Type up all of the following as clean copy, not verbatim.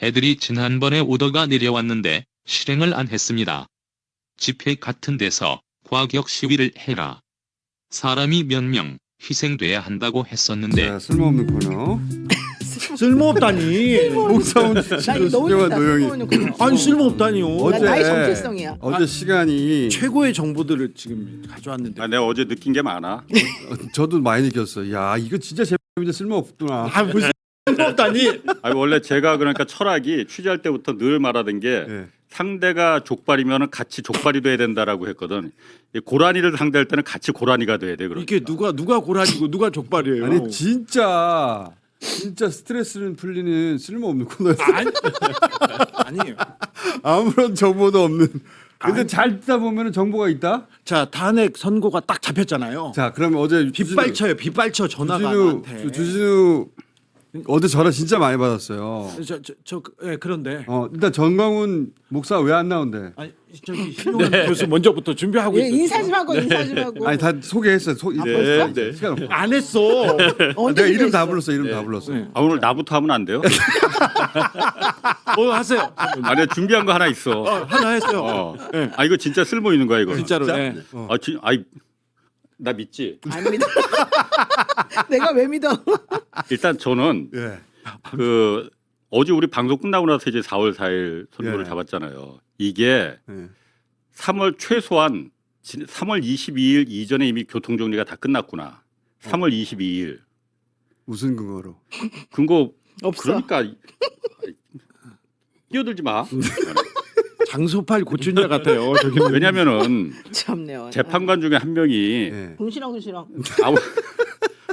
애들이 지난번에 오더가 내려왔는데 실행을 안 했습니다. 집회 같은 데서 과격 시위를 해라. 사람이 몇 명 희생돼야 한다고 했었는데 자, 쓸모없는 코너. 쓸모없다니. 목사원 나 출신으로 이거 너무 신령한 좋다. 노영이. 쓸모없는 거요. 아니 쓸모없다니요. 어제- 나의 정체성이야. 어제 시간이 최고의 정보들을 지금 가져왔는데. 아, 내가 어제 느낀 게 많아. 저도 많이 느꼈어. 야, 이거 진짜 재밌는데 쓸모없구나. 아 무슨 쓸모없다니. 아니, 원래 제가 그러니까 철학이 취재할 때부터 늘 말하던 게 예. 상대가 족발이면 같이 족발이 돼야 된다라고 했거든. 이 고라니를 상대할 때는 같이 고라니가 돼야 돼. 그러니까. 이게 누가 고라니고 누가 족발이에요. 아니 진짜 스트레스는 풀리는 쓸모없는 코너였어. 아니에요. 아무런 정보도 없는. 근데 잘 듣다 보면 정보가 있다. 자 탄핵 선고가 딱 잡혔잖아요. 자, 그러면 어제 빗발쳐요. 빗발쳐 전화가 주진우 나한테. 주진우 어제 전화 진짜 많이 받았어요. 그런데 일단 정광훈 목사 왜 안 나온대? 아니 저기 신용환 교수 먼저부터 준비하고 예, 있어요. 인사 좀 하고 인사 좀 하고. 아니 다 소개했어. 벌써? 시간 없어. 안 했어. 언제 내가 이름 다 그랬어? 불렀어. 이름 다 불렀어. 네. 아, 오늘 나부터 하면 안 돼요? 하세요. 아, 내가 준비한 거 하나 있어. 하나 했어요. 어. 네. 아, 이거 진짜 쓸모 있는 거야 이거. 진짜로. 네. 아이, 나 믿지? 안 믿어. 내가 왜 믿어? 일단 저는 예. 그 어제 우리 방송 끝나고 나서 이제 4월 4일 선고를 예. 잡았잖아요. 이게 예. 3월 최소한 3월 22일 이전에 이미 교통 정리가 다 끝났구나. 3월 22일 무슨 근거로? 근거 없어. 그러니까 끼어들지 마. 장소팔 고춘자 같아요. 저기 왜냐면은 참네요. 재판관 중에 한 명이 예. 군시렁군시렁.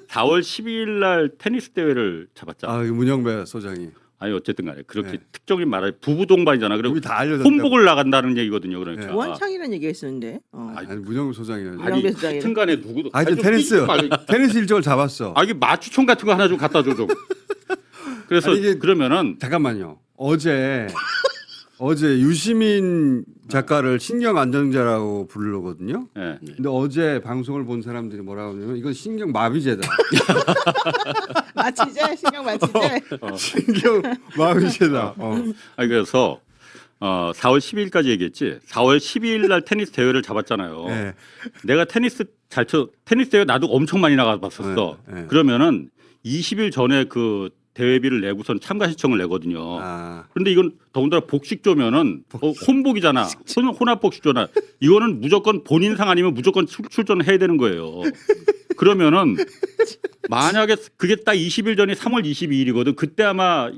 4월 12일 날 테니스 대회를 잡았잖아. 아, 문영배 소장이 아니 어쨌든 간에 그렇게 네. 특정인 말해 부부 동반이잖아. 그리고 여기 다 알려졌다. 혼복을 나간다는 얘기거든요. 그러니까. 원창이라는 얘기했었는데. 아니 문영배 소장이요. 아니 문영배 소장이네. 하여튼간에 누구도. 아니 좀 테니스 삐지지 말고. 테니스 일정을 잡았어. 아 이게 마취총 같은 거 하나 좀 갖다 줘 좀. 그래서 아니, 이게- 그러면은 잠깐만요. 어제 유시민 작가를 신경 안정자라고 부르거든요. 예. 근데 어제 방송을 본 사람들이 뭐라고 하냐면 이건 신경 마비제다. 마취제 신경 마취제. 신경 마비제다. 아니 그래서 4월 12일까지 얘기했지. 4월 12일 날 테니스 대회를 잡았잖아요. 예. 내가 테니스 테니스 대회 나도 엄청 많이 나가봤었어. 네, 네. 그러면은 20일 전에 그 대회비를 내고선 참가 신청을 내거든요. 아, 그런데 이건 더군다나 복식조면은 혼복이잖아. 혼합 복식조나 이거는 무조건 본인상 아니면 무조건 출전을 해야 되는 거예요. 그러면은 만약에 그게 딱 20일 전이 3월 22일이거든. 그때 아마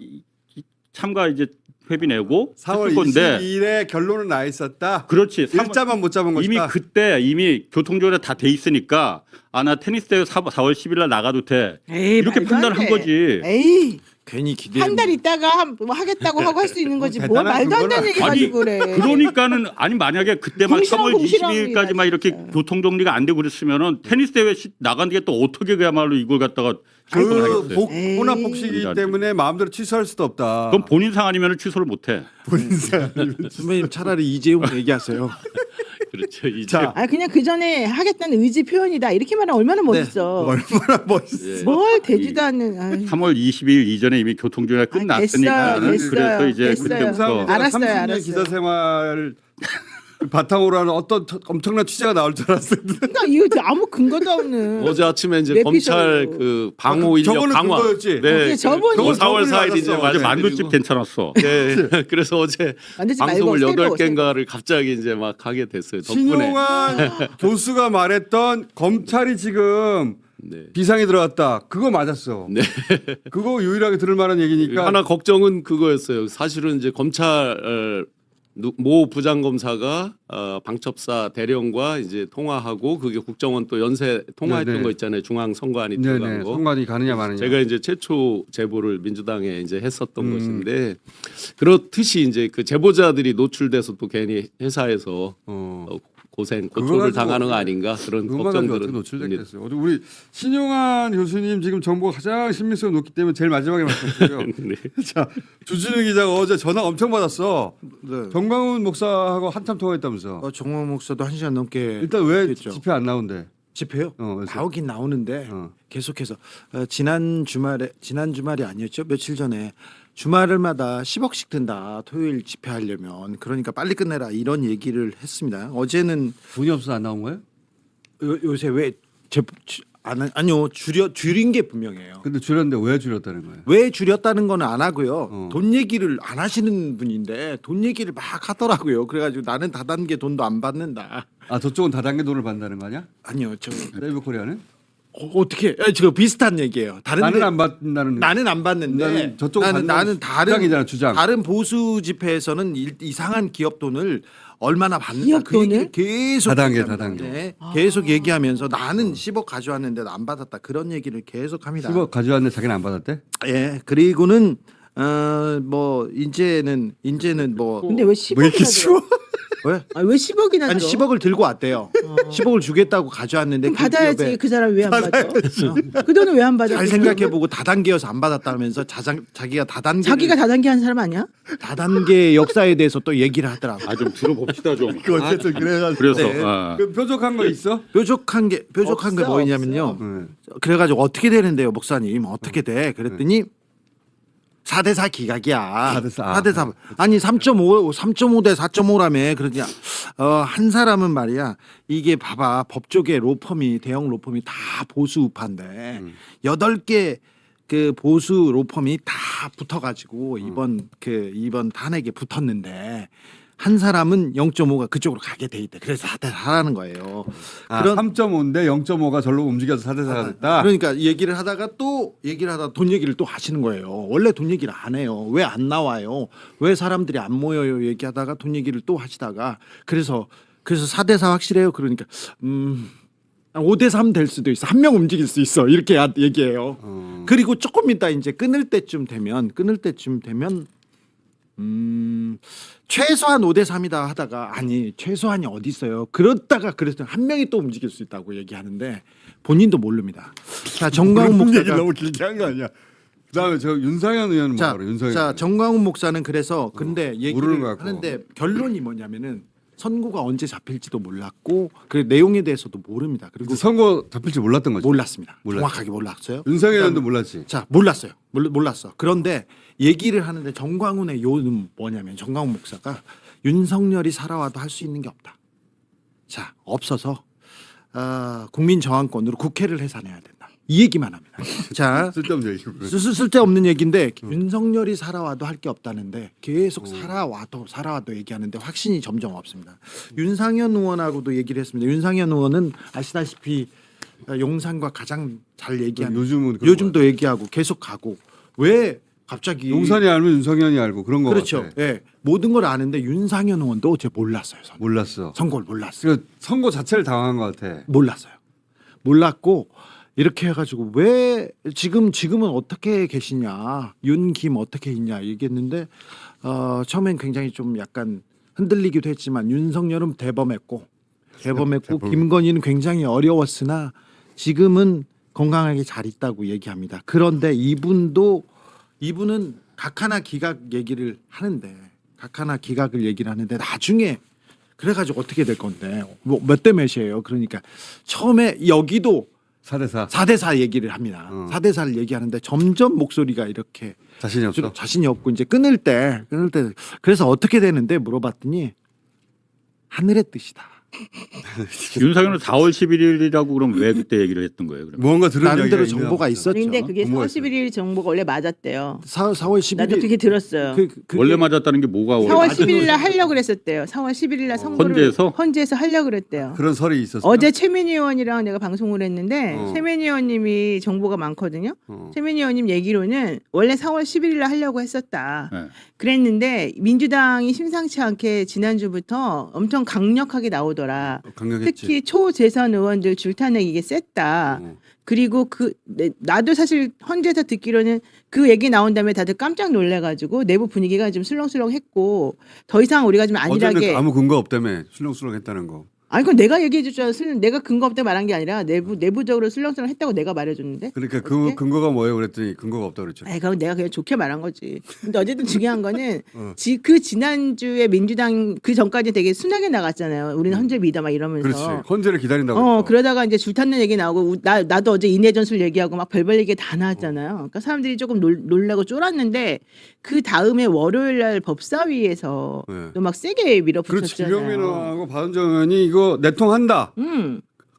참가 이제 회비 내고 4월 했을 건데 22일에 결론은 나 있었다. 그렇지. 일자만 못 잡은 이미 것이다. 그때 이미 교통조례 다 돼 있으니까 나 테니스 대회 4월 10일 날 나가도 돼. 에이, 이렇게 말도 안 판단을 한 돼. 거지. 에이, 괜히 기대. 한 달 있다가 뭐 하겠다고 하고 할 수 있는 거지. 뭘 대단한 말도 안 그거라. 되는 얘기 아니 가지고 그래. 그러니까는 아니 만약에 그때 막 3월 궁시렁궁시렁 22일까지 막 이렇게 진짜. 교통 정리가 안 되고 그랬으면은 테니스 대회 나간 게 또 어떻게 그야말로 이걸 갖다가 그 하겠어요. 에이. 혼합 복식이기 아니, 때문에 마음대로 취소할 수도 없다. 그럼 본인상 아니면 취소를 못 해. 본인상 선배님 차라리 이재용 얘기하세요. 그렇죠. 이제 자, 아 그냥 그 전에 하겠다는 의지 표현이다. 이렇게 말하면 얼마나 멋있어. 얼마나 멋있어. 예. 뭘 되지도 않는. 아유. 3월 22일 이전에 이미 교통 정리가 끝났으니까 됐어요. 그래서 이제 됐어요. 그때부터 알았어요, 30년 알았어요. 기자 생활 바탕으로 하는 어떤 엄청난 취재가 나올 줄 알았어요. 그러니까 이거 아무 근거도 없는. 어제 아침에 이제 내 검찰 피셜로. 그 방호 인력 저거는 강화. 그거였지? 네. 저번이- 그 4월 저번이 4일 이제 맞았어. 어제 말씀드리고. 만두집 괜찮았어. 네. 그래서 어제 만들지 말고 방송을 새로, 8개인가를 갑자기 이제 막 하게 됐어요. 덕분에. 신용환 교수가 말했던 검찰이 지금 네. 비상이 들어갔다. 그거 맞았어. 네. 그거 유일하게 들을 만한 얘기니까. 하나 걱정은 그거였어요. 사실은 이제 검찰 모 부장검사가 방첩사 대령과 이제 통화하고 그게 국정원 또 연쇄 통화했던 네네. 거 있잖아요. 중앙 선관위 네네. 들어간 거. 선관위 가느냐 마느냐. 제가 이제 최초 제보를 민주당에 이제 했었던 음. 것인데 그렇듯이 이제 그 제보자들이 노출돼서 또 괜히 회사에서 고생 그거 고초를 가지고- 당하는 거 아닌가 그런 그것만 가지고 어떻게 걱정들은 노출됐겠어요. 우리 신용환 교수님 지금 정보가 가장 신빙성이 높기 때문에 제일 마지막에 말씀드려요. 네. 자, 주진우 기자가 어제 전화 엄청 받았어. 네. 정광훈 목사하고 한참 통화했다면서. 정광 목사도 1시간 넘게 일단 왜 했죠. 집회 안 나온대? 집회요? 그래서. 나오긴 나오는데 어. 계속해서 지난 주말이 아니었죠? 며칠 전에 주말마다 10억씩 든다. 토요일 집회하려면. 그러니까 빨리 끝내라. 이런 얘기를 했습니다. 어제는 돈이 없어서 안 나온 거예요? 요새 왜 아니요. 줄인 게 분명해요. 근데 줄였는데 왜 줄였다는 거예요? 왜 줄였다는 건 안 하고요. 어. 돈 얘기를 안 하시는 분인데 돈 얘기를 막 하더라고요. 그래가지고 나는 다단계 돈도 안 받는다. 아 저쪽은 다단계 돈을 받는다는 거 아니야? 아니요. 저 네이버 코리아는? 어떻게? 저 비슷한 얘기예요. 나는 안 받는다는. 나는 안 받는데 나는 저쪽은 받는 나는 건 다른 주장이잖아, 주장. 다른 보수 집회에서는 이상한 기업 돈을 얼마나 받는다. 기업 그 얘기를 돈을? 계속 다단계, 얘기합니다. 다단계. 네, 계속 얘기하면서 나는 10억 가져왔는데 안 받았다. 그런 얘기를 계속 합니다. 10억 가져왔는데 자기는 안 받았대? 예. 그리고는 뭐 이제는 뭐 근데 왜 10억이나 왜 이렇게 쉬워? 왜? 왜 10억이나 아니 들어? 10억을 들고 왔대요. 10억을 주겠다고 가져왔는데 그럼 받아야지. 기업에 그 사람 왜 안 받아? 그 돈은 왜 안 받아? 잘 생각해보고 다단계여서 안 받았다면서 자기가 자기가 다단계 한 사람 아니야? 다단계 역사에 대해서 또 얘기를 하더라고. 아 좀 들어봅시다 좀. 어쨌든 그래가지고. 그래서 네. 그 뾰족한 거 있어? 뾰족한 게 뭐냐면요. 네. 그래가지고 어떻게 되는데요, 목사님? 어떻게 돼? 그랬더니 4대4 기각이야. 4대4. 4대4. 아니 3.5 대 4.5라며. 그러냐. 한 사람은 말이야. 이게 봐봐. 법조계 로펌이 대형 로펌이 다 보수 우파인데 8개 그 보수 로펌이 다 붙어가지고 이번 탄핵에 붙었는데 한 사람은 0.5가 그쪽으로 가게 돼 있대. 그래서 4대4라는 거예요. 아, 3.5인데 0.5가 절로 움직여서 4대4가 됐다? 그러니까 얘기를 하다가 돈 얘기를 또 하시는 거예요. 원래 돈 얘기를 안 해요. 왜 안 나와요? 왜 사람들이 안 모여요? 얘기하다가 돈 얘기를 또 하시다가 그래서 4대4 확실해요. 그러니까 5대3 될 수도 있어. 한 명 움직일 수 있어. 이렇게 얘기해요. 그리고 조금 이따 이제 끊을 때쯤 되면 최소한 5대3이다 하다가 아니 최소한이 어디 있어요. 그랬더니 한 명이 또 움직일 수 있다고 얘기하는데 본인도 모릅니다. 자 정광훈 목사가 너무 길게 한 거 아니야? 그다음에 저 윤상현 의원은 자, 뭐라 그래? 윤상현. 자 정광훈 목사는 그래서 근데 모르는 얘기를 것 같고. 하는데 결론이 뭐냐면은 선고가 언제 잡힐지도 몰랐고 그 내용에 대해서도 모릅니다. 그리고 선거 잡힐 줄 몰랐던 거죠? 몰랐습니다. 몰랐죠. 정확하게 몰랐어요. 윤상현 의원도 몰랐지. 자 몰랐어요. 몰랐어. 그런데 얘기를 하는데 정광훈의 요는 뭐냐면 정광훈 목사가 윤석열이 살아와도 할 수 있는 게 없다. 자 없어서 국민 저항권으로 국회를 해산해야 된다. 이 얘기만 합니다. 자 쓸데없는 얘기. 쓸데없는 얘기인데 윤석열이 살아와도 할 게 없다는데 계속 살아와도 얘기하는데 확신이 점점 없습니다. 윤상현 의원하고도 얘기를 했습니다. 윤상현 의원은 아시다시피 용산과 가장 잘 얘기하는 요즘은 요즘도 얘기하고 계속 가고 왜 갑자기 용산이 알면 윤상현이 알고 그런 거 그렇죠. 같아. 예. 모든 걸 아는데 윤상현 의원도 어제 몰랐어요. 몰랐어. 선거를 몰랐어요. 그 선거 자체를 당한 것 같아. 몰랐어요. 몰랐고 이렇게 해가지고 왜 지금은 어떻게 계시냐 윤김 어떻게 있냐 얘기했는데 처음엔 굉장히 좀 약간 흔들리기도 했지만 윤석열은 대범했고 김건희는 굉장히 어려웠으나 지금은 건강하게 잘 있다고 얘기합니다. 그런데 이분은 각하나 기각 얘기를 하는데 나중에 그래가지고 어떻게 될 건데 뭐 몇 대 몇이에요. 그러니까 처음에 여기도 4대4. 4대4 얘기를 합니다. 4대4를 얘기하는데 점점 목소리가 이렇게 자신이 없어. 자신이 없고 이제 끊을 때 그래서 어떻게 되는데 물어봤더니 하늘의 뜻이다. 윤석열은 4월 11일이라고 그럼 왜 그때 얘기를 했던 거예요? 그러면? 뭔가 들은 나름대로 이야기가 정보가 있나? 있었죠. 그런데 그게 4월 뭐가 11일 정보가 원래 맞았대요. 4월 11일 나도 그게 들었어요. 그게 원래 맞았다는 게 뭐가 4월 11일 날 하려고 그랬었대요. 4월 11일 날 선거를 헌재에서 하려고 그랬대요. 그런 설이 있었어. 어제 최민희 의원이랑 내가 방송을 했는데 최민희 의원님이 정보가 많거든요. 최민희 의원님 얘기로는 원래 4월 11일 날 하려고 했었다. 네. 그랬는데 민주당이 심상치 않게 지난주부터 엄청 강력하게 나오더라. 강력했지. 특히 초재선 의원들 줄타nek 이게 셌다. 그리고 나도 사실 헌재에서 듣기로는 그 얘기 나온 다음에 다들 깜짝 놀래가지고 내부 분위기가 좀 술렁술렁했고 더 이상 우리가 좀 어제는 안일하게 아무 근거 없다며 술렁술렁했다는 거. 아니 그건 내가 얘기해 줬잖아. 내가 근거 없다고 말한 게 아니라 내부적으로 술렁술렁 했다고 내가 말해줬는데. 그러니까 그 어떻게? 근거가 뭐예요? 그랬더니 근거가 없다 그랬죠. 아이 그건 내가 그냥 좋게 말한 거지. 근데 어쨌든 중요한 거는 어. 그 지난주에 민주당 그 전까지 되게 순하게 나갔잖아요. 우리는 헌재 믿어 막 이러면서. 그렇지. 헌재를 기다린다고. 했죠. 그러다가 이제 줄 탔는 얘기 나오고 나도 어제 인해 전술 얘기하고 막 별별 얘기 다 나왔잖아요. 그러니까 사람들이 조금 놀라고 쫄았는데 그 다음에 월요일 날 법사위에서 네. 또 막 세게 그렇지. 밀어붙였잖아요. 김용민 의원하고 박은정 의원이 이거 내통한다.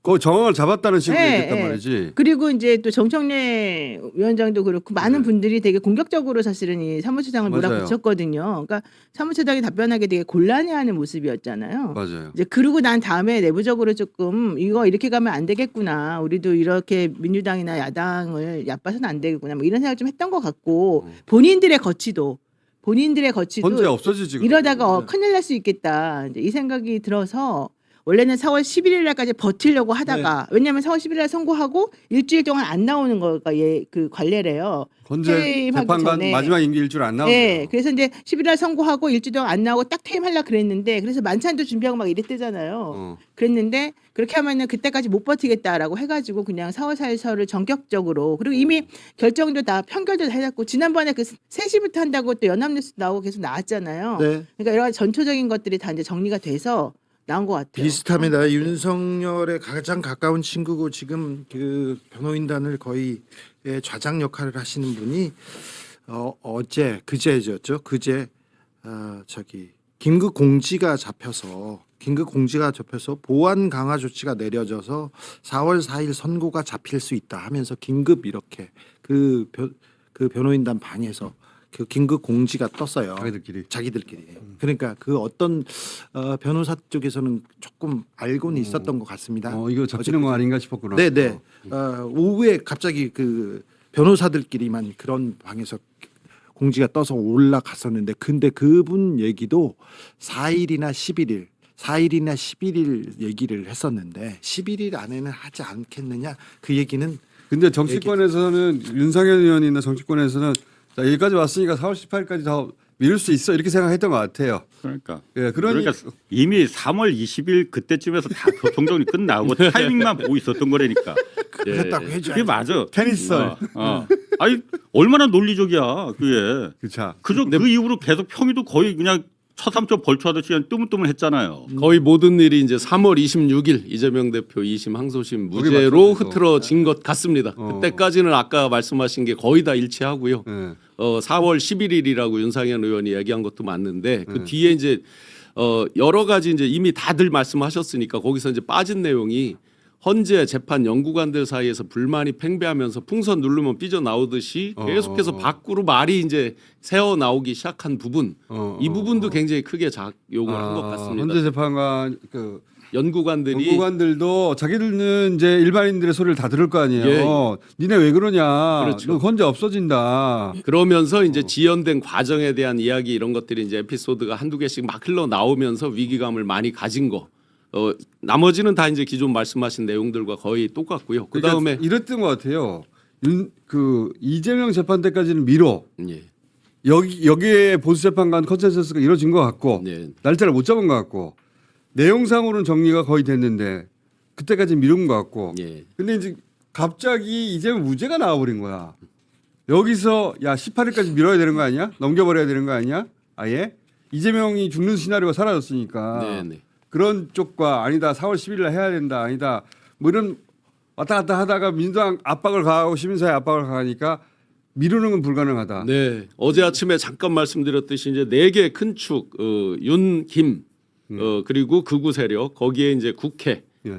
그 정황을 잡았다는 식으로 네, 얘기했단 네. 말이지. 그리고 이제 또 정청래 위원장도 그렇고 많은 네. 분들이 되게 공격적으로 사실은 이 사무처장을 맞아요. 몰아붙였거든요. 그러니까 사무처장이 답변하기 되게 곤란해하는 모습이었잖아요. 맞아요. 이제 그러고 난 다음에 내부적으로 조금 이거 이렇게 가면 안 되겠구나. 우리도 이렇게 민주당이나 야당을 얕봐서는 안 되겠구나. 뭐 이런 생각 좀 했던 것 같고 본인들의 거치도 헌재 없어지지. 이러다가 큰일 날 수 있겠다. 이제 이 생각이 들어서 원래는 4월 11일 날까지 버티려고 하다가 왜냐하면 4월 11일 날 선고하고 일주일 동안 안 나오는 거가 그 관례래요. 헌재 퇴임하기 재판관 전에. 마지막 임기 일주일 안 나오고. 네, 그래서 이제 11일 날 선고하고 일주일 동안 안 나오고 딱 퇴임하려 그랬는데 그래서 만찬도 준비하고 막 이랬대잖아요. 그랬는데 그렇게 하면은 그때까지 못 버티겠다라고 해가지고 그냥 4월 4일서를 전격적으로 그리고 이미 결정도 다 판결도 다 해놨고 지난번에 그 3시부터 한다고 또 연합뉴스 나오고 계속 나왔잖아요. 네. 그러니까 여러 가지 전초적인 것들이 다 이제 정리가 돼서 나온 것 같아요. 비슷합니다. 윤석열의 가장 가까운 친구고 지금 그 변호인단을 거의 좌장 역할을 하시는 분이 그제였죠. 그제 저기 긴급 공지가 잡혀서 보안 강화 조치가 내려져서 4월 4일 선고가 잡힐 수 있다 하면서 긴급 이렇게 그 변호인단 방에서 그 긴급 공지가 떴어요. 자기들끼리. 그러니까 그 어떤 변호사 쪽에서는 조금 알고는 있었던 것 같습니다. 이거 잡히는 거 아닌가 싶었구나. 네네. 오후에 갑자기 그 변호사들끼리만 그런 방에서 공지가 떠서 올라갔었는데 근데 그분 얘기도 4일이나 11일 얘기를 했었는데 11일 안에는 하지 않겠느냐 그 얘기는 근데 정치권에서는 윤상현 의원이나 정치권에서는 자, 여기까지 왔으니까 4월 18일까지 더 미룰 수 있어 이렇게 생각했던 것 같아요. 그러니까. 예, 그러니까 이미 3월 20일 그때쯤에서 다 교통정리 끝나고 타이밍만 보고 있었던 거라니까. 그랬다고 해줘야지. 그게 맞아. 테니스설. 아니 얼마나 논리적이야 그게. 그렇죠. 그 이후로 계속 평이도 거의 그냥 처삼초 벌초하듯이 그냥 뜨문뜨문했잖아요. 거의 모든 일이 이제 3월 26일 이재명 대표 2심 항소심 거기 무죄로 맞춰서. 흐트러진 것 같습니다. 그때까지는 아까 말씀하신 게 거의 다 일치하고요. 네. 4월 11일이라고 윤상현 의원이 얘기한 것도 맞는데 그 뒤에 이제 여러 가지 이제 이미 다들 말씀하셨으니까 거기서 이제 빠진 내용이 헌재 재판 연구관들 사이에서 불만이 팽배하면서 풍선 누르면 삐져 나오듯이 계속해서 밖으로 말이 이제 새어 나오기 시작한 부분 이 부분도 굉장히 크게 작용을 한 것 같습니다. 헌재 재판관 연구관들도 자기들은 이제 일반인들의 소리를 다 들을 거 아니에요. 예. 니네 왜 그러냐. 그렇죠. 너 헌재 없어진다. 그러면서 이제 지연된 과정에 대한 이야기 이런 것들이 이제 에피소드가 한두 개씩 막 흘러 나오면서 위기감을 많이 가진 거. 나머지는 다 이제 기존 말씀하신 내용들과 거의 똑같고요. 그 다음에 그러니까 이랬던 것 같아요. 이재명 재판 때까지는 미뤄. 예. 여기에 보수 재판관 컨센서스가 이루어진 것 같고 예. 날짜를 못 잡은 것 같고 내용상으로는 정리가 거의 됐는데 그때까지 미룬 것 같고. 예. 근데 이제 갑자기 이재명 무죄가 나와버린 거야. 여기서 야 18일까지 미뤄야 되는 거 아니야? 넘겨버려야 되는 거 아니야? 아예 이재명이 죽는 시나리오가 사라졌으니까. 네네. 그런 쪽과 아니다 4월 10일날 해야 된다 아니다 뭐 이런 왔다 갔다 하다가 민주당 압박을 가하고 시민사회 압박을 가하니까 미루는 건 불가능하다. 네. 어제 아침에 잠깐 말씀드렸듯이 이제 4개 큰 축, 윤, 김, 그리고 극우 세력 거기에 이제 국회, 예.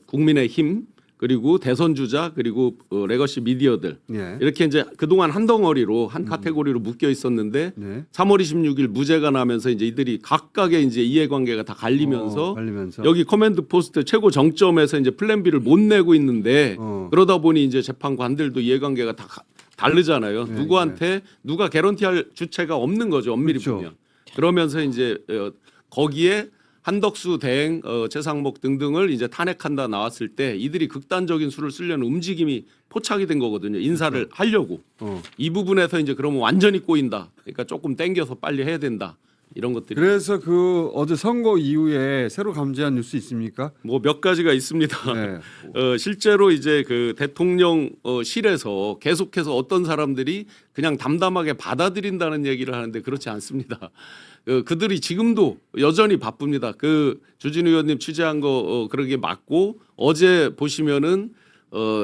국민의힘 그리고 대선 주자 그리고 레거시 미디어들 예. 이렇게 이제 그동안 한 덩어리로 한 카테고리로 묶여 있었는데 네. 3월 26일 무죄가 나면서 이제 이들이 각각의 이제 이해관계가 다 갈리면서 여기 커맨드 포스트 최고 정점에서 이제 플랜 B를 못 내고 있는데 그러다 보니 이제 재판관들도 이해관계가 다 다르잖아요. 네, 누구한테 누가 개런티할 주체가 없는 거죠. 엄밀히 그렇죠. 보면. 그러면서 이제 거기에 한덕수 대행, 최상목 등등을 이제 탄핵한다 나왔을 때 이들이 극단적인 수를 쓰려는 움직임이 포착이 된 거거든요. 인사를 하려고. 이 부분에서 이제 그러면 완전히 꼬인다. 그러니까 조금 땡겨서 빨리 해야 된다. 이런 것들이 그래서 그 어제 선거 이후에 새로 감지한 뉴스 있습니까? 뭐 몇 가지가 있습니다. 네. 실제로 이제 그 대통령실에서 계속해서 어떤 사람들이 그냥 담담하게 받아들인다는 얘기를 하는데 그렇지 않습니다. 그들이 지금도 여전히 바쁩니다. 그 주진 의원님 취재한 거 그러게 맞고 어제 보시면은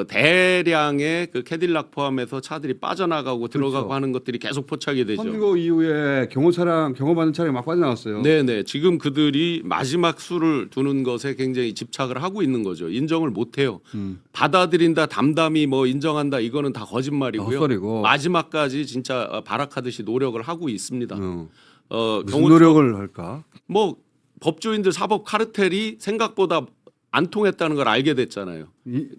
대량의 그 캐딜락 포함해서 차들이 빠져나가고 들어가고 그렇죠. 하는 것들이 계속 포착이 되죠. 선거 이후에 경호받는 차량이 막 빠져나왔어요. 네네. 지금 그들이 마지막 수를 두는 것에 굉장히 집착을 하고 있는 거죠. 인정을 못 해요. 받아들인다, 담담히 뭐 인정한다, 이거는 다 거짓말이고요. 헛소리고. 마지막까지 진짜 발악하듯이 노력을 하고 있습니다. 무슨 경호 노력을 할까? 뭐 법조인들 사법 카르텔이 생각보다 안 통했다는 걸 알게 됐잖아요.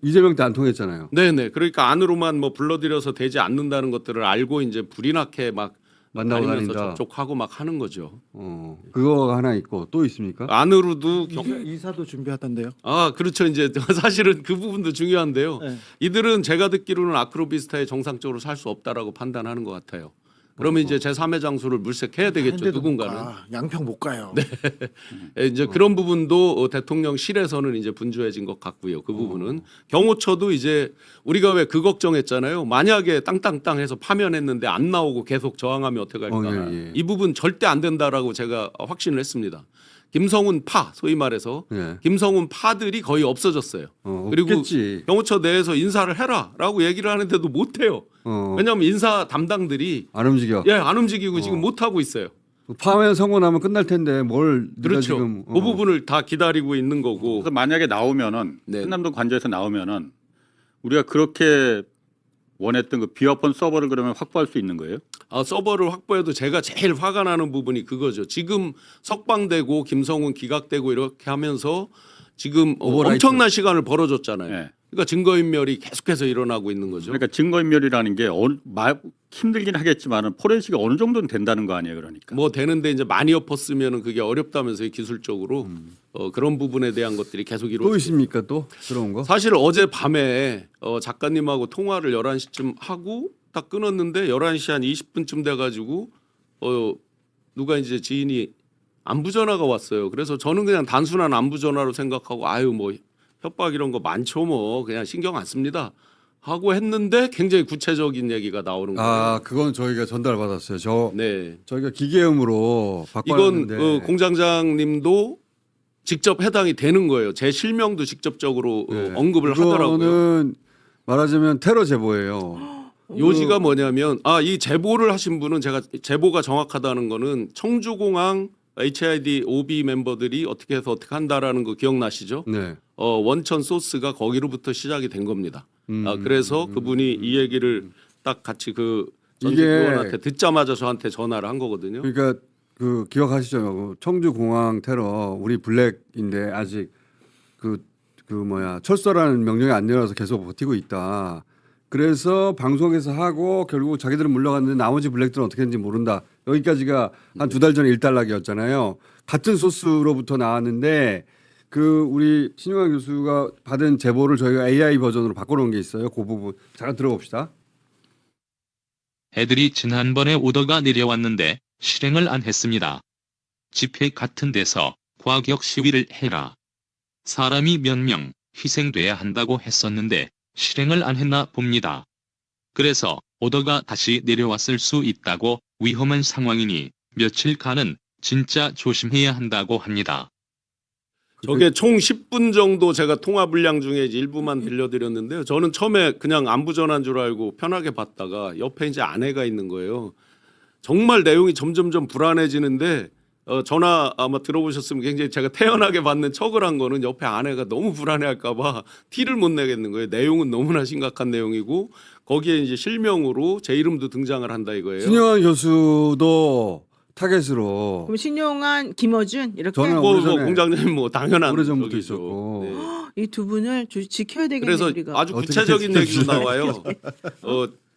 이재명 때 안 통했잖아요. 네네. 그러니까 안으로만 뭐 불러들여서 되지 않는다는 것들을 알고 이제 불이 나게 막 만나고 다니면서 다닌다. 접촉하고 막 하는 거죠. 그거 하나 있고 또 있습니까? 안으로도 이사도 준비하던데요. 아, 그렇죠. 이제 사실은 그 부분도 중요한데요. 네. 이들은 제가 듣기로는 아크로비스타에 정상적으로 살 수 없다라고 판단하는 것 같아요. 그러면 이제 제3의 장소를 물색해야 되겠죠. 한데도 누군가는. 못 가. 양평 못 가요. 이제 그런 부분도 대통령실에서는 이제 분주해진 것 같고요. 그 부분은 경호처도 이제 우리가 왜 그 걱정했잖아요. 만약에 땅땅땅 해서 파면했는데 안 나오고 계속 저항하면 어떡할까. 예. 이 부분 절대 안 된다라고 제가 확신을 했습니다. 김성훈 파 소위 말해서 예. 김성훈 파들이 거의 없어졌어요. 그리고 없겠지. 경호처 내에서 인사를 해라라고 얘기를 하는데도 못 해요. 왜냐하면 인사 담당들이 안 움직여. 안 움직이고 지금 못 하고 있어요. 파면 선고나면 끝날 텐데 뭘 네가 그렇죠. 지금 그 부분을 다 기다리고 있는 거고. 그래서 만약에 나오면은 네. 한남동 관저에서 나오면은 우리가 그렇게 원했던 그 비어폰 서버를 그러면 확보할 수 있는 거예요? 서버를 확보해도 제가 제일 화가 나는 부분이 그거죠. 지금 석방되고 김성훈 기각되고 이렇게 하면서 지금 오버라이트. 엄청난 시간을 벌어줬잖아요. 네. 그러니까 증거인멸이 계속해서 일어나고 있는 거죠. 그러니까 증거인멸이라는 게 힘들긴 하겠지만은 포렌식이 어느 정도는 된다는 거 아니에요, 그러니까. 뭐 되는데 이제 많이 엎었으면은 그게 어렵다면서요, 기술적으로. 그런 부분에 대한 것들이 계속 또 이루어지고. 있습니까 또 그런 거? 사실 어제 밤에 작가님하고 통화를 11시쯤 하고 딱 끊었는데 11시 한 20분쯤 돼가지고 누가 이제 지인이 안부 전화가 왔어요. 그래서 저는 그냥 단순한 안부 전화로 생각하고 아유 뭐 협박 이런 거 많죠 뭐 그냥 신경 안 씁니다 하고 했는데 굉장히 구체적인 얘기가 나오는 거예요. 아 그건 저희가 전달 받았어요. 네. 저희가 기계음으로 이건 바꿔놨는데 공장장님도 직접 해당이 되는 거예요. 제 실명도 직접적으로 네. 언급을 하더라고요. 이거는 말하자면 테러 제보예요. 요지가 뭐냐면 이 제보를 하신 분은 제가 제보가 정확하다는 거는 청주공항 HID OB 멤버들이 어떻게 해서 어떻게 한다라는 거 기억나시죠? 네. 원천 소스가 거기로부터 시작이 된 겁니다. 그래서 그분이 이 얘기를 딱 같이 그 전직 이게- 의원한테 듣자마자 저한테 전화를 한 거거든요. 그러니까 그 기억하시죠? 청주 공항 테러 우리 블랙인데 아직 그 철수라는 명령이 안 내려서 계속 버티고 있다. 그래서 방송에서 하고 결국 자기들은 물러갔는데 나머지 블랙들은 어떻게 했는지 모른다. 여기까지가 한 2달 전에 일단락이었잖아요. 같은 소스로부터 나왔는데 그 우리 신용환 교수가 받은 제보를 저희가 AI 버전으로 바꿔놓은 게 있어요. 그 부분 잠깐 들어봅시다. 애들이 지난번에 오더가 내려왔는데 실행을 안 했습니다. 집회 같은 데서 과격 시위를 해라. 사람이 몇 명 희생돼야 한다고 했었는데 실행을 안 했나 봅니다. 그래서 오더가 다시 내려왔을 수 있다고 위험한 상황이니 며칠간은 진짜 조심해야 한다고 합니다. 저게 총 10분 정도 제가 통화 분량 중에 이제 일부만 들려드렸는데요. 저는 처음에 그냥 안부 전화인 줄 알고 편하게 받다가 옆에 이제 아내가 있는 거예요. 정말 내용이 점점점 불안해지는데 전화 아마 들어보셨으면 굉장히 제가 태연하게 받는 척을 한 거는 옆에 아내가 너무 불안해할까 봐 티를 못 내겠는 거예요. 내용은 너무나 심각한 내용이고 거기에 이제 실명으로 제 이름도 등장을 한다 이거예요. 신용환 교수도 타겟으로 그럼 신용환, 김어준 이렇게 저는 뭐 오래전에- 공장장님 뭐 당연한 오래전부터 적이죠. 있었고. 네. 이 두 분을 지켜야 되겠네요. 그래서 우리가. 아주 어떻게 구체적인 얘기도 지켜주나요? 나와요.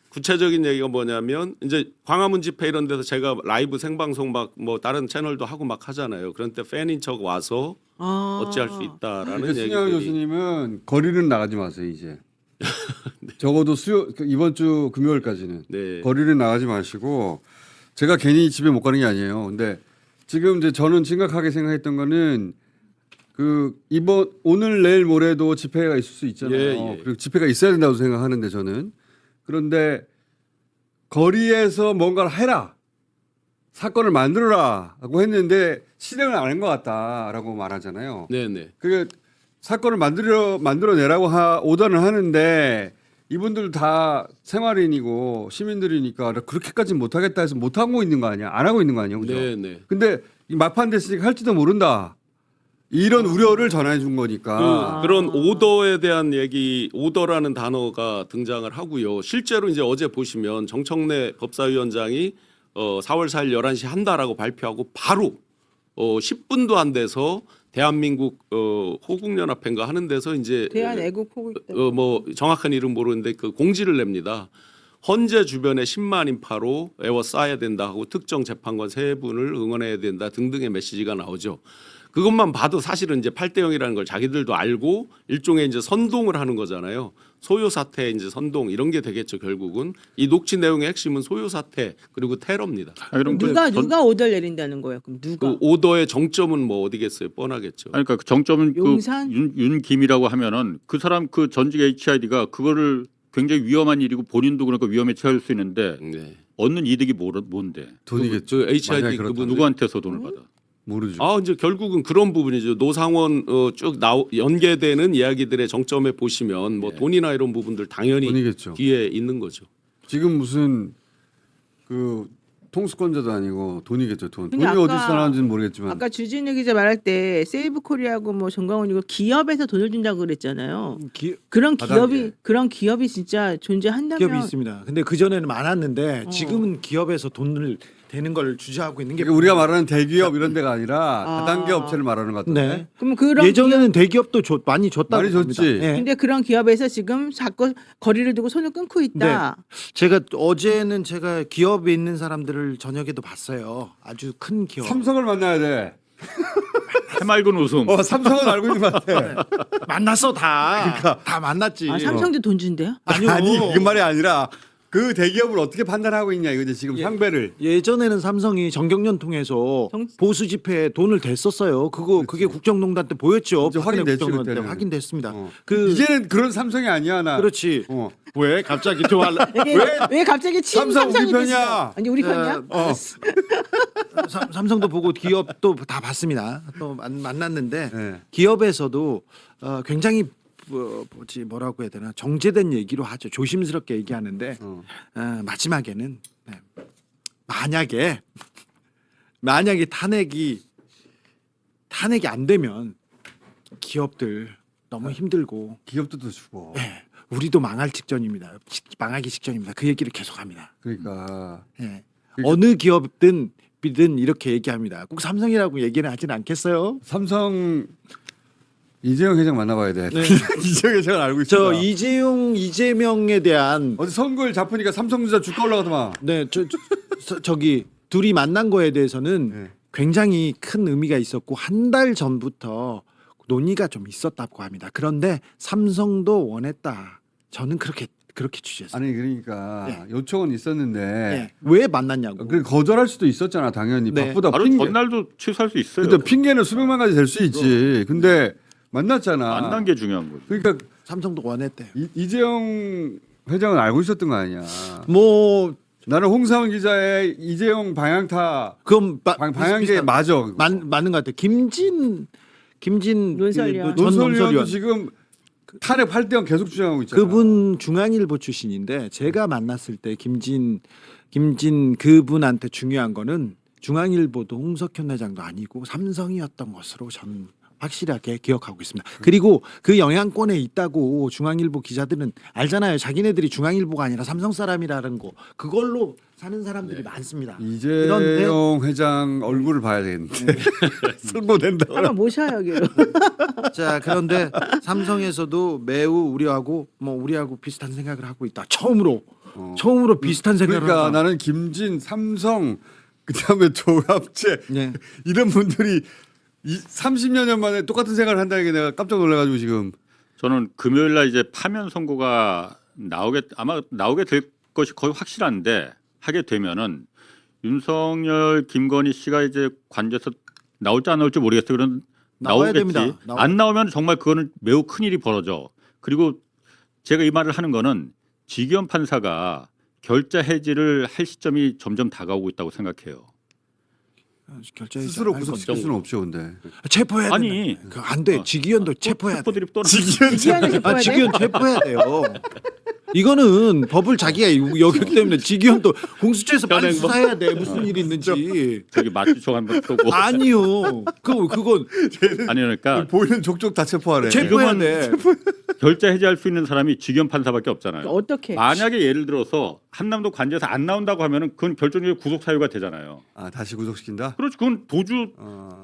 구체적인 얘기가 뭐냐면 이제 광화문 집회 이런 데서 제가 라이브 생방송 막 뭐 다른 채널도 하고 막 하잖아요. 그런 때 팬인 척 와서 어찌할 수 있다라는 그러니까 신영환 얘기들이 교수님은 거리는 나가지 마세요 이제. 적어도 이번 주 금요일까지는 네. 거리는 나가지 마시고 제가 괜히 집에 못 가는 게 아니에요. 근데 지금 이제 저는 심각하게 생각했던 거는 그 이번 오늘 내일 모레도 집회가 있을 수 있잖아요. 예, 예. 그리고 집회가 있어야 된다고 생각하는데 저는 그런데 거리에서 뭔가를 해라 사건을 만들어라라고 했는데 실행을 안 한 것 같다라고 말하잖아요. 네네. 그게 사건을 만들어내라고 오더는 하는데 이분들 다 생활인이고 시민들이니까 그렇게까지는 못하겠다 해서 못하고 있는 거 아니야? 안 하고 있는 거 아니야? 그죠? 네네. 근데 이 막판 됐으니까 할지도 모른다. 이런 우려를 전해 준 거니까. 그런 오더에 대한 얘기, 오더라는 단어가 등장을 하고요. 실제로 이제 어제 보시면 정청래 법사위원장이 4월 4일 11시 한다라고 발표하고 바로 10분도 안 돼서 대한민국 호국연합회인가 하는 데서 이제 대한애국포국 뭐 정확한 이름 모르는데 그 공지를 냅니다. 헌재 주변에 10만 인파로 에워싸야 된다 하고 특정 재판관 3분을 응원해야 된다 등등의 메시지가 나오죠. 그것만 봐도 사실은 이제 8대 0이라는 걸 자기들도 알고 일종의 이제 선동을 하는 거잖아요. 소요 사태 이제 선동 이런 게 되겠죠. 결국은 이 녹취 내용의 핵심은 소요 사태 그리고 테러입니다. 그럼 누가 오더를 내린다는 거예요? 그럼 누가? 그 오더의 정점은 뭐 어디겠어요? 뻔하겠죠. 그러니까 그 정점은 용산? 윤김이라고 하면은 그 사람 그 전직 HID가 그거를 굉장히 위험한 일이고 본인도 그러니까 위험에 처할 수 있는데 네. 얻는 이득이 뭔데? 돈이겠죠. 저 HID 만약에 그렇다면. 그분 누구한테서 돈을 받아? 모르죠. 이제 결국은 그런 부분이죠. 노상원 쭉 연계되는 이야기들의 정점에 보시면 뭐 돈이나 이런 부분들 당연히 돈이겠죠. 뒤에 있는 거죠. 지금 무슨 그 통수권자도 아니고 돈이겠죠. 돈이 근데 어디서 나왔는지는 모르겠지만. 아까 주진우 기자 말할 때 세이브 코리아고 뭐 정광훈이고 기업에서 돈을 준다고 그랬잖아요. 바닥에. 그런 기업이 진짜 존재한다면 기업이 있습니다. 근데 그 전에는 많았는데 지금은 기업에서 돈을 대는 걸 주저하고 있는 게 그러니까 우리가 말하는 대기업 이런 데가 아니라 아. 다단계 업체를 말하는 것 같은데. 네. 그럼 그런 예전에는 대기업도 많이 줬다고 많이 줬지. 합니다. 네. 근데 그런 기업에서 지금 자꾸 거리를 두고 손을 끊고 있다. 제가 어제는 제가 기업에 있는 사람들을 저녁에도 봤어요. 아주 큰 기업. 삼성을 만나야 돼. 해맑은 웃음. 삼성은 알고 있는 것 같아. 만났어 다. 다 만났지. 아, 삼성도 돈 준대요? 아니요. 아니 그 말이 아니라 그 대기업을 어떻게 판단하고 있냐 이거지 지금 상배를. 예전에는 삼성이 정경련 통해서 보수 집회에 돈을 댔었어요. 그게 국정농단 때 보였죠. 이제 박근혜 확인됐죠, 국정농단 때 그때는. 확인됐습니다. 어. 그 이제는 그런 삼성이 아니야 나. 그렇지. 어. 왜 갑자기 좋아할라? 이게 왜 갑자기 친 삼성 우리 삼성이 편이야. 됐어? 아니 우리 편이야? 삼성도 보고 기업도 다 봤습니다. 또 만났는데 네. 기업에서도 굉장히 뭐라고 해야 되나 정제된 얘기로 하죠. 조심스럽게 얘기하는데 마지막에는 만약에 탄핵이 안 되면 기업들 너무 힘들고 기업들도 주고. 네, 우리도 망할 직전입니다. 망하기 직전입니다. 그 얘기를 계속합니다. 그러니까 네. 어느 기업든 이렇게 얘기합니다. 꼭 삼성이라고 얘기는 하진 않겠어요. 삼성 이재용 회장 만나봐야 돼. 네. 이재용 회장은 알고 있어. 저 이재명에 대한 어제 선거일 잡으니까 삼성전자 주가 올라가더만. 네, 저기 둘이 만난 거에 대해서는 네. 굉장히 큰 의미가 있었고 한 달 전부터 논의가 좀 있었다고 합니다. 그런데 삼성도 원했다. 저는 그렇게 취재했어요. 아니 그러니까 네. 요청은 있었는데 네. 왜 만났냐고. 그 거절할 수도 있었잖아 당연히. 네. 바쁘다. 바로 핑계. 전날도 취소할 수 있어요. 근데 핑계는 수백만 가지 될 수 있지. 근데 만났잖아. 만난 게 중요한 거죠. 그러니까 삼성도 원했대요. 이재용 회장은 알고 있었던 거 아니야. 뭐 나는 홍사원 기자의 이재용 방향타 그럼 방향제 맞아. 그거. 맞는 것 같아요. 김진 논설위원. 전 논설위원도 논설위원. 지금 탄핵 8대0 계속 주장하고 있잖아. 그분 중앙일보 출신인데 제가 만났을 때 김진 그분한테 중요한 거는 중앙일보도 홍석현 회장도 아니고 삼성이었던 것으로 저는 확실하게 기억하고 있습니다. 그리고 그 영향권에 있다고 중앙일보 기자들은 알잖아요. 자기네들이 중앙일보가 아니라 삼성 사람이라는 거 그걸로 사는 사람들이 많습니다. 이재용 회장 얼굴을 봐야 되겠는데 승부된다. 한번 모셔요 여기로. 자 그런데 삼성에서도 매우 우리하고 비슷한 생각을 하고 있다. 처음으로 비슷한 생각을 그러니까 한다. 나는 김진, 삼성, 그다음에 조합체 네. 이런 분들이 30여 년 만에 똑같은 생각을 한다는 게 내가 깜짝 놀라가지고 지금. 저는 금요일 날 이제 파면 선고가 아마 나오게 될 것이 거의 확실한데 하게 되면은 윤석열, 김건희 씨가 이제 관저에서 나올지 안 나올지 모르겠어요. 그런 나와야 나오겠지. 됩니다. 나와야 안 나오면 정말 그거는 매우 큰 일이 벌어져. 그리고 제가 이 말을 하는 거는 지기현 판사가 결자 해지를 할 시점이 점점 다가오고 있다고 생각해요. 결정이 스스로 구속시킬 수는 없죠, 근데. 체포해야 아니, 된다. 안 돼. 지기현도 체포해야 돼. 체포들이 또 지기현을 체포해야 돼? 지기현 체포해야 돼요. 이거는 법을 자기가 여기기 때문에 지기현도 공수처에서 빨리 수사해야 돼. 무슨 일이 있는지. 저기 맞추초 한번 쏘고 아니요. 그건 아니 그러니까 보이는 족족 다 체포하래. 체포해야 돼. 결자 해지할 수 있는 사람이 지기현 판사밖에 없잖아요. 어떻게? 만약에 예를 들어서 한남도 관제에서 안 나온다고 하면은 그건 결정적인 구속 사유가 되잖아요. 아, 다시 구속시킨다? 그렇지, 그건 도주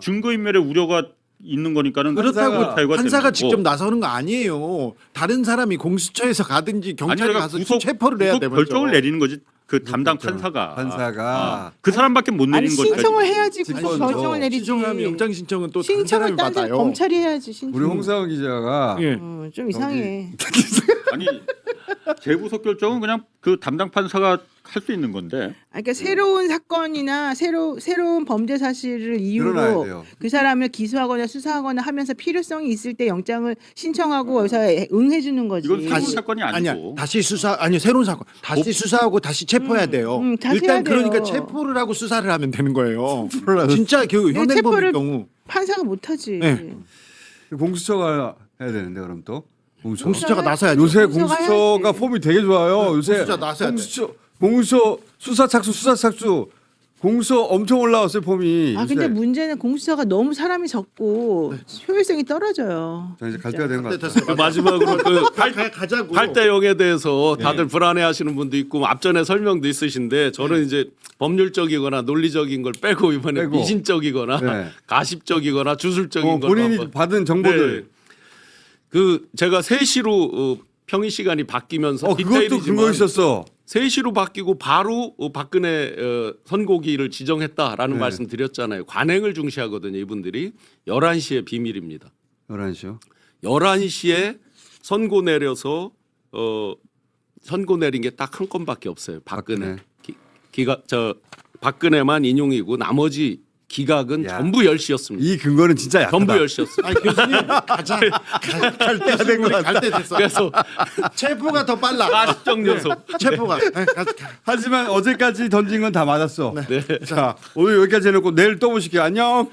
증거인멸의 우려가 있는 거니까는 구속 그렇다고 사유가 판사가 되는 직접 거고. 나서는 거 아니에요. 다른 사람이 공수처에서 가든지 아니, 경찰에 그러니까 가서 구속- 체포를 해야 구속 되면 결정을 내리는 거지. 그 담당 결정. 판사가 판사가. 그 사람밖에 못 아니 내리는 거니까. 신청을 해야지 직권, 구속 결정을 내리지. 신청하면 영장 신청은 또 다른 신청을 사람이 따져 받아요. 검찰이 해야지 신청. 우리 홍사원 기자가 예. 좀 이상해. 아니 재구속 결정은 그냥 그 담당 판사가 할 수 있는 건데. 그러니까 새로운 사건이나 새로운 범죄 사실을 드러나야 이유로 돼요. 그 사람을 기소하거나 수사하거나 하면서 필요성이 있을 때 영장을 신청하고 여기서 응해 주는 거지. 이건 새로운 사건이 아니고. 아니야. 다시 수사 아니 새로운 사건. 다시 수사하고 다시 체포해야 돼요. 다시 일단 해야 돼요. 그러니까 체포를 하고 수사를 하면 되는 거예요. 진짜 그 근데 현행범일 체포를- 경우 판사가 못 하지. 네. 공수처가 해야 되는데 그럼 또 공수처. 공수처가 나서야죠. 요새 공수처가 공수처가 해야지. 폼이 되게 좋아요. 요새 공수처 나서야 돼. 공수처 수사 착수 공수처 엄청 올라왔어요 폼이. 아 근데 요새. 문제는 공수처가 너무 사람이 적고 효율성이 떨어져요. 자, 이제 갈 때가 된 것 같아요. 됐어요. 그 마지막으로 그 가자고. 8대 0에 대해서 다들 불안해하시는 분도 있고 앞전에 설명도 있으신데 저는 이제 법률적이거나 논리적인 걸 빼고 이번에 빼고. 미신적이거나 네. 가십적이거나 주술적인 걸 본인이 한번- 받은 정보들. 네. 그 제가 3시로 평일 시간이 바뀌면서 그것도 근거 디테일이지만 있었어. 3시로 바뀌고 바로 박근혜 선고기를 지정했다라는 네. 말씀 드렸잖아요. 관행을 중시하거든요. 이분들이 11시에 비밀입니다. 11시요. 11시에 선고 내려서 선고 내린 게 딱 한 건밖에 없어요. 박근혜. 박근혜만 인용이고 나머지 기각은 야. 전부 10시였습니다. 이 근거는 진짜 약하다. 전부 10시였습니다. 아니 교수님 가자. 갈 때가 된 거 같아. 갈때 됐어. 그래서 체포가 더 빨라. 가십적 녀석. 체포가. 하지만 어제까지 던진 건 다 맞았어. 네. 자, 오늘 여기까지 해놓고 내일 또 보실게요. 안녕.